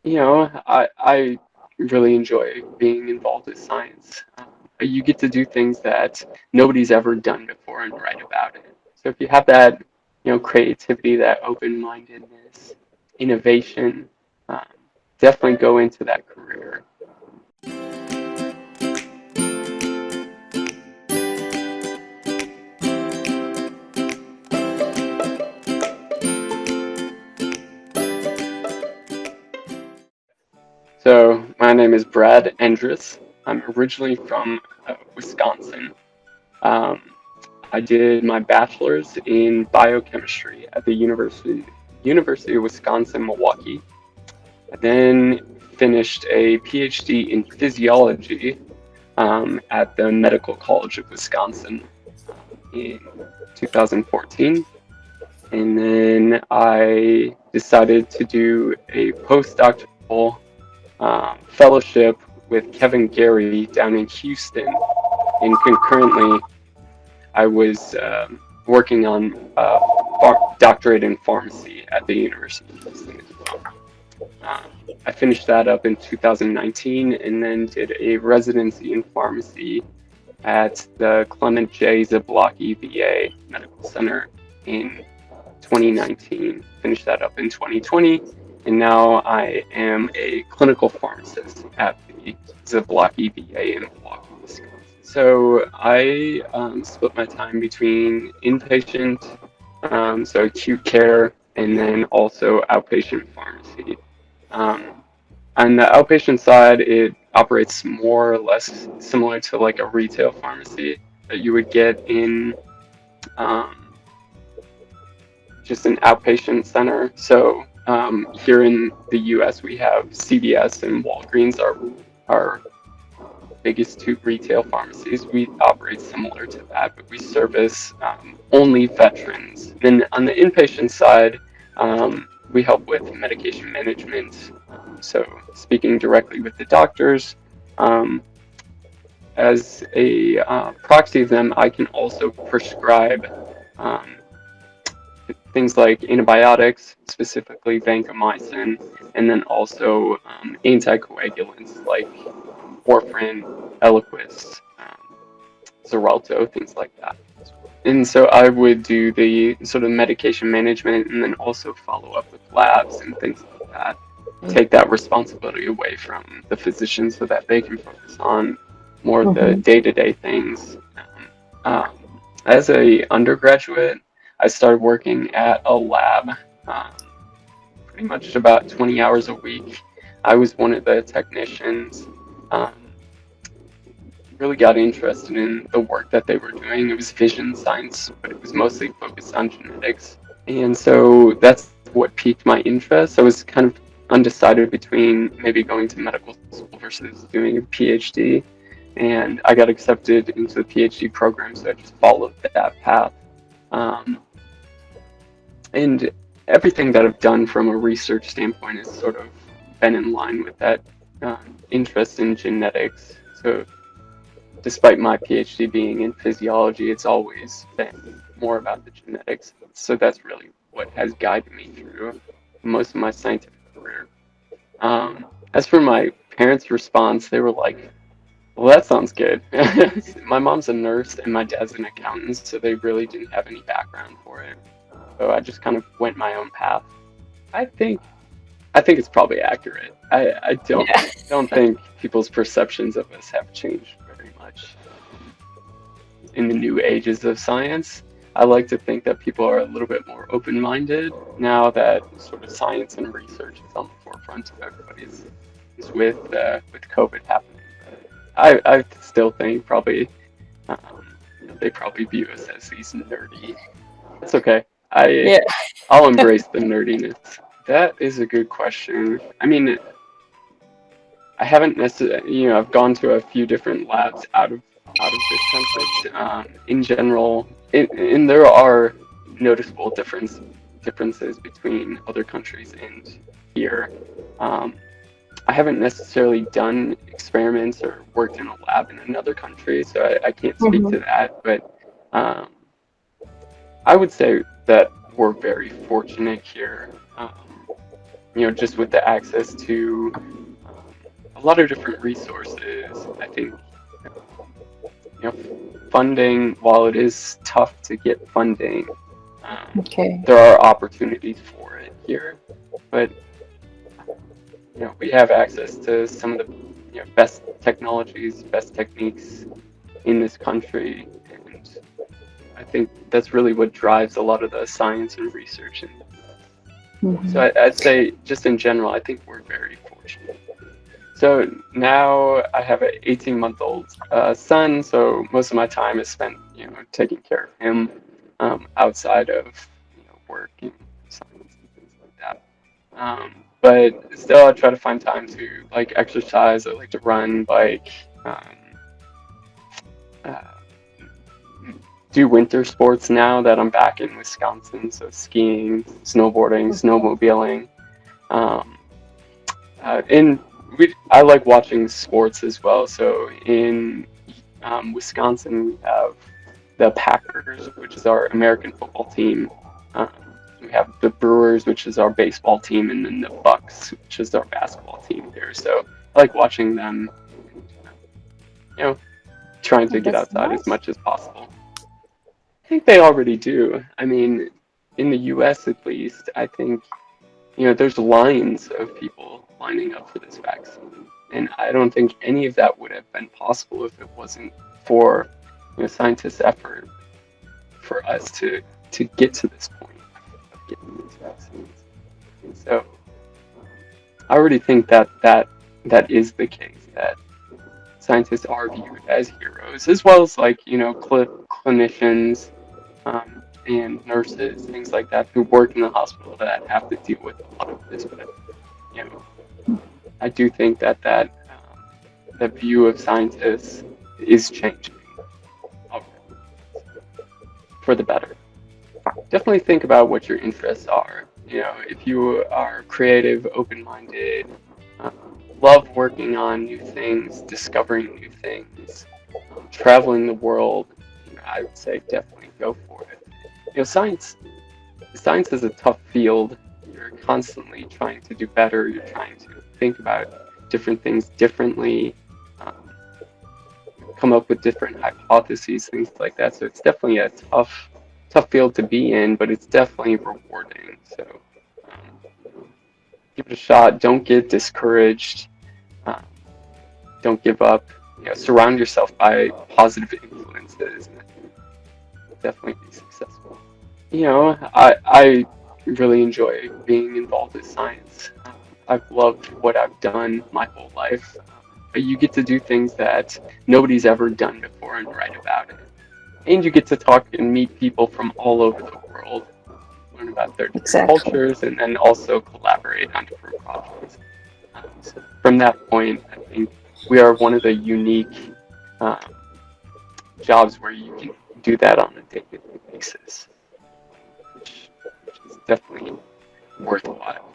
I really enjoy being involved with science. You get to do things that nobody's ever done before and write about it. So if you have that, creativity, that open-mindedness, innovation, um, definitely go into that career. So my name is Brad Endres. I'm originally from Wisconsin. Um, I did my bachelor's in biochemistry at the University of Wisconsin-Milwaukee. I then finished a PhD in physiology at the Medical College of Wisconsin in 2014. And then I decided to do a postdoctoral fellowship with Kevin Gary down in Houston. And concurrently, I was working on a doctorate in pharmacy at the University of Houston as well. I finished that up in 2019 and then did a residency in pharmacy at the Clement J Zablocki VA Medical Center in 2019. Finished that up in 2020, and now I am a clinical pharmacist at the Zablocki VA in Milwaukee, Wisconsin. So I split my time between inpatient, so acute care, and then also outpatient pharmacy. Um, on the outpatient side, it operates more or less similar to like a retail pharmacy that you would get in um, just an outpatient center. So here in the U.S., we have CVS and Walgreens are our biggest two retail pharmacies. We operate similar to that, but we service only veterans. Then on the inpatient side, we help with medication management. So speaking directly with the doctors, um, as a proxy of them, I can also prescribe um, things like antibiotics, specifically vancomycin, and then also anticoagulants like warfarin, Eliquis, Xarelto, things like that. And so I would do the sort of medication management and then also follow up with labs and things like that. Take that responsibility away from the physician so that they can focus on more of the day-to-day things. As a undergraduate, I started working at a lab um, pretty much about 20 hours a week. I was one of the technicians. Um, really got interested in the work that they were doing. It was vision science, but it was mostly focused on genetics. And so that's what piqued my interest. I was kind of undecided between maybe going to medical school versus doing a PhD. And I got accepted into the PhD program, so I just followed that path. Um, and everything that I've done from a research standpoint has sort of been in line with that interest in genetics. So despite my PhD being in physiology, it's always been more about the genetics. So that's really what has guided me through most of my scientific career. As for my parents' response, they were like, well, that sounds good. My mom's a nurse and my dad's an accountant, so they really didn't have any background for it. So I just kind of went my own path. I think I think it's probably accurate. I Yeah. don't think people's perceptions of us have changed very much in the new ages of science. I like to think that people are a little bit more open-minded now that sort of science and research is on the forefront of everybody's is with COVID happening. I still think probably they probably view us as these nerdy. It's okay. I Yeah. I'll embrace the nerdiness. That is a good question. I mean, I haven't necessarily, I've gone to a few different labs out of this country. In general, and there are noticeable differences between other countries and here. Um, I haven't necessarily done experiments or worked in a lab in another country, so I can't speak to Mhm. that. But um, I would say that we're very fortunate here. just with the access to a lot of different resources, I think, you know, funding, while it is tough to get funding, Okay. there are opportunities for it here. But we have access to some of the best technologies, best techniques in this country, and I think that's really what drives a lot of the science and research. And so I'd say, just in general, I think we're very fortunate. So now I have an 18-month-old son, so most of my time is spent, taking care of him outside of, work and science and things like that. But still, I try to find time to like exercise. I like to run, bike, uh, do winter sports now that I'm back in Wisconsin. So skiing, snowboarding, snowmobiling, and I like watching sports as well. So in Wisconsin, we have the Packers, which is our American football team. We have the Brewers, which is our baseball team, and then the Bucks, which is our basketball team here. So I like watching them, trying to get outside as much as possible. I think they already do. I mean, in the US at least, I think, there's lines of people lining up for this vaccine. And I don't think any of that would have been possible if it wasn't for scientists' effort for us to get to this point of getting these vaccines. And so I already think that is the case, that scientists are viewed as heroes, as well as like, clinicians and nurses, things like that, who work in the hospital that have to deal with a lot of this. But, I do think that the view of scientists is changing for the better. Definitely think about what your interests are. If you are creative, open-minded, love working on new things, discovering new things, traveling the world, I would say definitely go for it. Science is a tough field. You're constantly trying to do better. You're trying to think about different things differently, come up with different hypotheses, things like that. So it's definitely a tough field to be in, but it's definitely rewarding. So give it a shot. Don't get discouraged. Don't give up. Surround yourself by positive influences, and you'll definitely be successful. I really enjoy being involved with science. I've loved what I've done my whole life. You get to do things that nobody's ever done before and write about it. And you get to talk and meet people from all over the world, learn about their different cultures, and then also collaborate on different projects. So from that point, I think we are one of the unique jobs where you can do that on a daily basis, which is definitely worthwhile.